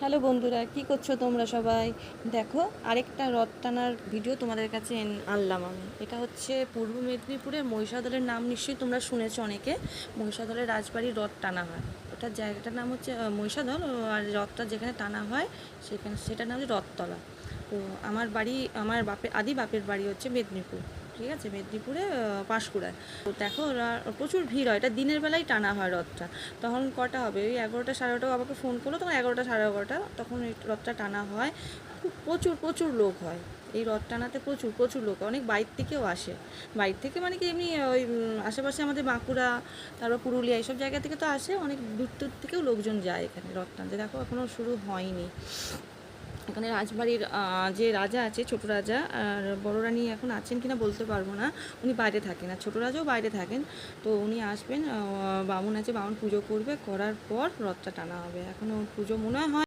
Hello বন্ধুরা, কি করছো তোমরা সবাই? দেখো, আরেকটা রথ টানার ভিডিও তোমাদের কাছে আনলাম আমি। এটা হচ্ছে পূর্ব মেদিনীপুরের মহিষাদলের নাম নিশ্চয়ই তোমরা শুনেছো অনেকে। মহিষাদলের রাজবাড়ির রথ টানা হয়। ওটার জায়গাটার নাম হচ্ছে মহিষাদল, আর রথটা যেখানে টানা হয় সেটার নাম হচ্ছে রথতলা। তো আমার বাপের বাড়ি হচ্ছে মেদিনীপুর। ঠিক আছে, মেদিনীপুরে পাঁশকুড়ায়। তো দেখো, প্রচুর ভিড় হয়। এটা দিনের বেলায় টানা হয় রথটা। তখন কটা হবে, ওই 11টা 11:30 বাবাকে ফোন করলো, তখন 11টা 11:30 তখন এই রথটা টানা হয়। খুব প্রচুর প্রচুর লোক হয় এই রথ টানাতে, প্রচুর প্রচুর লোক। অনেক বাইরে থেকেও আসে। বাইরে থেকে মানে কি, এমনি ওই আশেপাশে আমাদের বাঁকুড়া, তারপর পুরুলিয়া, এইসব জায়গা থেকে তো আসে। অনেক দূর দূর থেকেও লোকজন যায় এখানে রথ টানতে। দেখো, এখনও শুরু হয়নি। এখানে রাজবাড়ির যে রাজা আছে, ছোট রাজা আর বড় রানী এখন আছেন কিনা বলতে পারবো না। উনি বাইরে থাকেন, আর ছোটো রাজাও বাইরে থাকেন। তো উনি আসবেন, বামুন আছে, বামুন পুজো করবে, করার পর রথটা টানা হবে। এখনও পুজো মনে হয়